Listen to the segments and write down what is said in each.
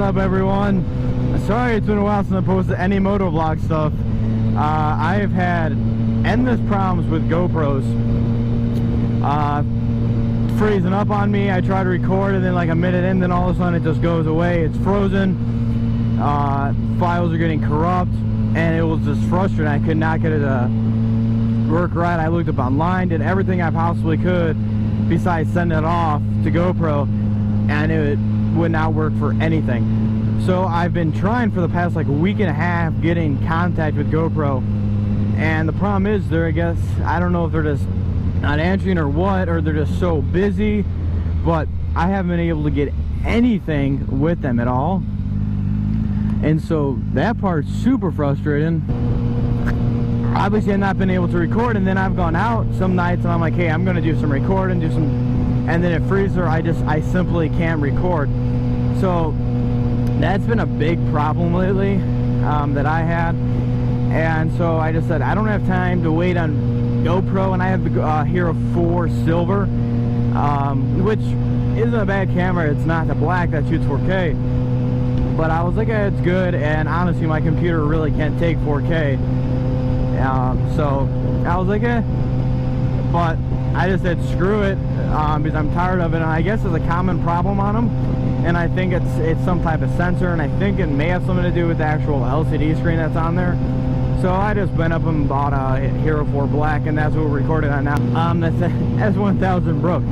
up, everyone? Sorry it's been a while since I posted any motovlog stuff. I have had endless problems with GoPros freezing up on me. I try to record and then like a minute in, then all of a sudden it just goes away. It's frozen. Files are getting corrupt, and it was just frustrating. I could not get it to work right. I looked up online, did everything I possibly could besides send it off to GoPro, and it would not work for anything. So I've been trying for the past like week and a half getting contact with GoPro, and the problem is I guess I don't know if they're just not answering or what, or they're just so busy, but I haven't been able to get anything with them at all. And so that part's super frustrating. Obviously I've not been able to record, and then I've gone out some nights and I'm like, hey, I'm gonna do some recording, and then it freezes, or I simply can't record. So that's been a big problem lately that I had. And so I just said I don't have time to wait on GoPro, and I have the Hero 4 Silver, which isn't a bad camera. It's not the black that shoots 4K, but I was like, it's good, and honestly my computer really can't take 4K. So I was like, but I just said screw it, because I'm tired of it, and I guess it's a common problem on them, and I think it's some type of sensor, and I think it may have something to do with the actual LCD screen that's on there. So I just went up and bought a Hero 4 Black, and that's what we're recording on now. That's a S1000 broke.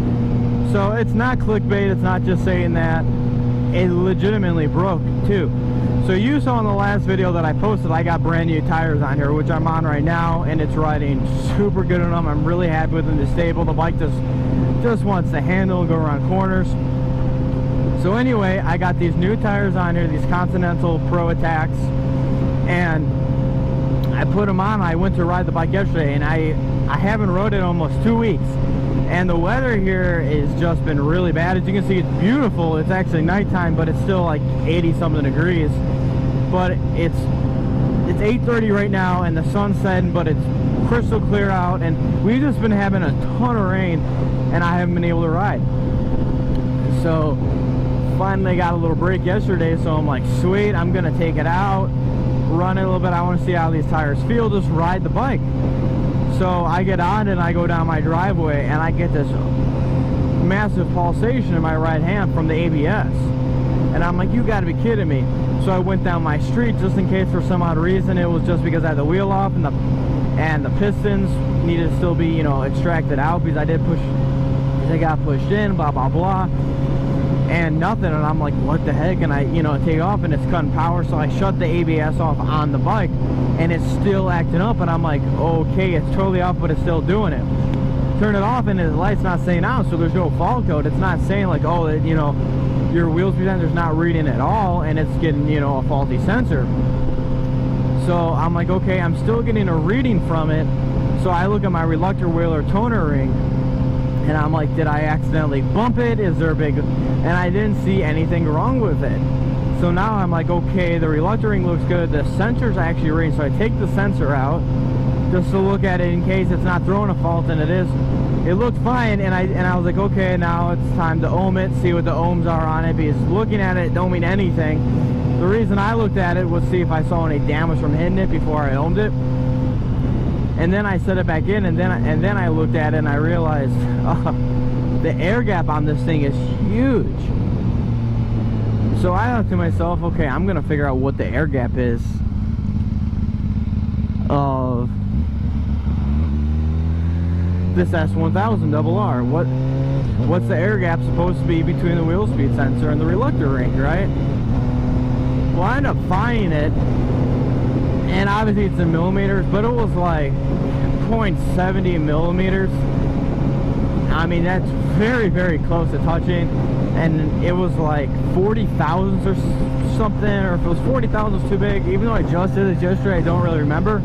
So it's not clickbait, it's not just saying that. It legitimately broke too. So you saw in the last video that I posted, I got brand new tires on here, which I'm on right now, and it's riding super good on them. I'm really happy with them. They're stable. The bike just wants to handle and go around corners. So anyway, I got these new tires on here, these Continental Pro Attacks, and I put them on. I went to ride the bike yesterday, and I haven't rode it in almost 2 weeks, and the weather here has just been really bad. As you can see, it's beautiful. It's actually nighttime, but it's still like 80 something degrees. But it's 8:30 right now, and the sun's setting, but it's crystal clear out, and we've just been having a ton of rain, and I haven't been able to ride. So finally got a little break yesterday, so I'm like, sweet, I'm gonna take it out, run it a little bit. I want to see how these tires feel, just ride the bike. So I get on and I go down my driveway, and I get this massive pulsation in my right hand from the ABS, and I'm like, you gotta be kidding me. So I went down my street just in case for some odd reason it was just because I had the wheel off, and the pistons needed to still be, you know, extracted out, because they got pushed in, blah blah blah, and nothing. And I'm like, what the heck? And I, you know, take off, and it's cutting power. So I shut the ABS off on the bike, and it's still acting up, and I'm like, okay, it's totally off, but it's still doing it. Turn it off, and the light's not saying out, so there's no fault code. It's not saying like, oh, you know, your wheel speed sensor's not reading at all, and it's getting, you know, a faulty sensor. So I'm like, okay, I'm still getting a reading from it. So I look at my reluctor wheel or toner ring, and I'm like, did I accidentally bump it? Is there a big... And I didn't see anything wrong with it. So now I'm like, okay, the reluctor ring looks good, the sensor's actually reading. So I take the sensor out just to look at it in case it's not throwing a fault, and it is. It looked fine, and I was like, okay, now it's time to ohm it, see what the ohms are on it, because looking at it don't mean anything. The reason I looked at it was see if I saw any damage from hitting it before I ohmed it. And then I set it back in, and then I looked at it, and I realized the air gap on this thing is huge. So I thought to myself, okay, I'm gonna figure out what the air gap is of this S1000RR. What's the air gap supposed to be between the wheel speed sensor and the reluctor ring, right? Well, I ended up finding it, and obviously it's in millimeters, but it was like 0.70 millimeters. I mean, that's very, very close to touching, and it was like 40 thousandths or something, or if it was 40 thousandths too big. Even though I just did this yesterday, I don't really remember.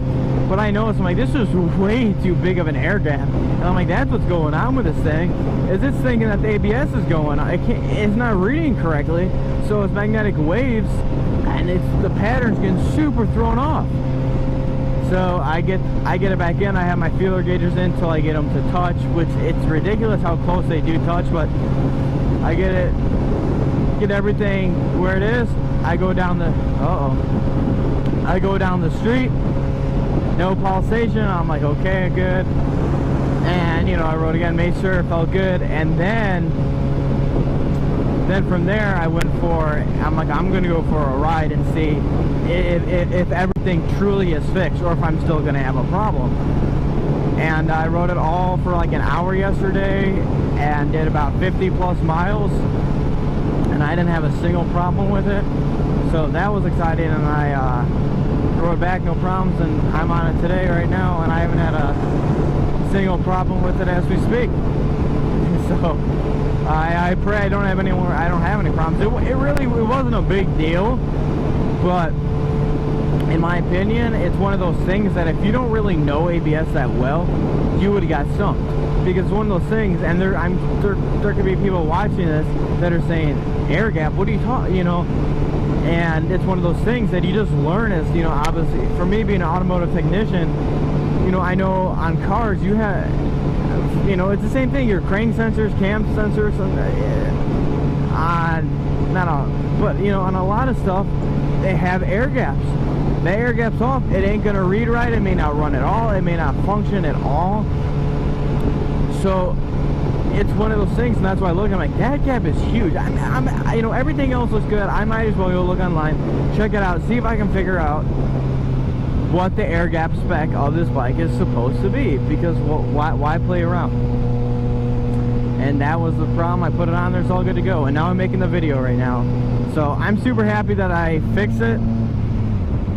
But I noticed, I'm like, this is way too big of an air gap. And I'm like, that's what's going on with this thing. Is it's thinking that the ABS is going on. It's not reading correctly. So it's magnetic waves, and the pattern's getting super thrown off. So I get it back in. I have my feeler gauges in until I get them to touch, which it's ridiculous how close they do touch, but I get everything where it is. I go down the, I go down the street, no pulsation. I'm like, okay, good. And you know, I rode again, made sure it felt good, and then from there I went for, I'm like, I'm gonna go for a ride and see if everything truly is fixed or if I'm still gonna have a problem. And I rode it all for like an hour yesterday and did about 50 plus miles, and I didn't have a single problem with it, so that was exciting. And I rode back, no problems, and I'm on it today right now, and I haven't had a single problem with it as we speak. So I pray I don't have any more, I don't have any problems. It really wasn't a big deal, but in my opinion, it's one of those things that if you don't really know ABS that well, you would have got stumped. Because it's one of those things, and there could be people watching this that are saying, air gap, what are you talking, you know? And it's one of those things that you just learn as, you know, obviously, for me being an automotive technician, you know, I know on cars you have, you know, it's the same thing, your crank sensors, cam sensors, not all, but you know, on a lot of stuff, they have air gaps. The air gap's off, it ain't gonna read right, it may not run at all, it may not function at all. So it's one of those things, and that's why I look, I'm like, that gap is huge. You know, everything else looks good. I might as well go look online, check it out, see if I can figure out what the air gap spec of this bike is supposed to be, because why play around? And that was the problem. I put it on there, it's all good to go, and now I'm making the video right now. So I'm super happy that I fixed it,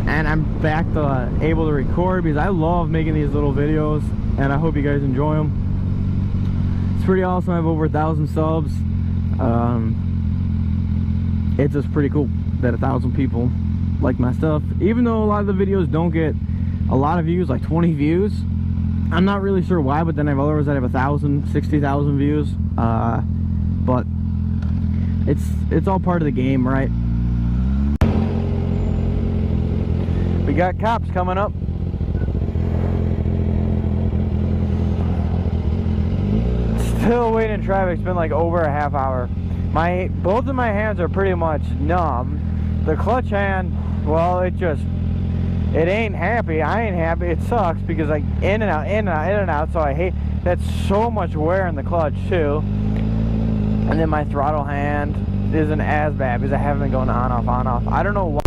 and I'm back to able to record, because I love making these little videos, and I hope you guys enjoy them. It's pretty awesome. I have over 1,000 subs. It's just pretty cool that 1,000 people like my stuff, even though a lot of the videos don't get a lot of views, like 20 views. I'm not really sure why, but then I have others that have 1,000, 60,000 views. But it's all part of the game, right? We got cops coming up. Still waiting in traffic. It's been like over a half hour. Both of my hands are pretty much numb. The clutch hand, well, it ain't happy. I ain't happy. It sucks because like in and out, in and out, in and out. So I hate, that's so much wear in the clutch too. And then my throttle hand isn't as bad because I haven't been going on off, on off. I don't know why.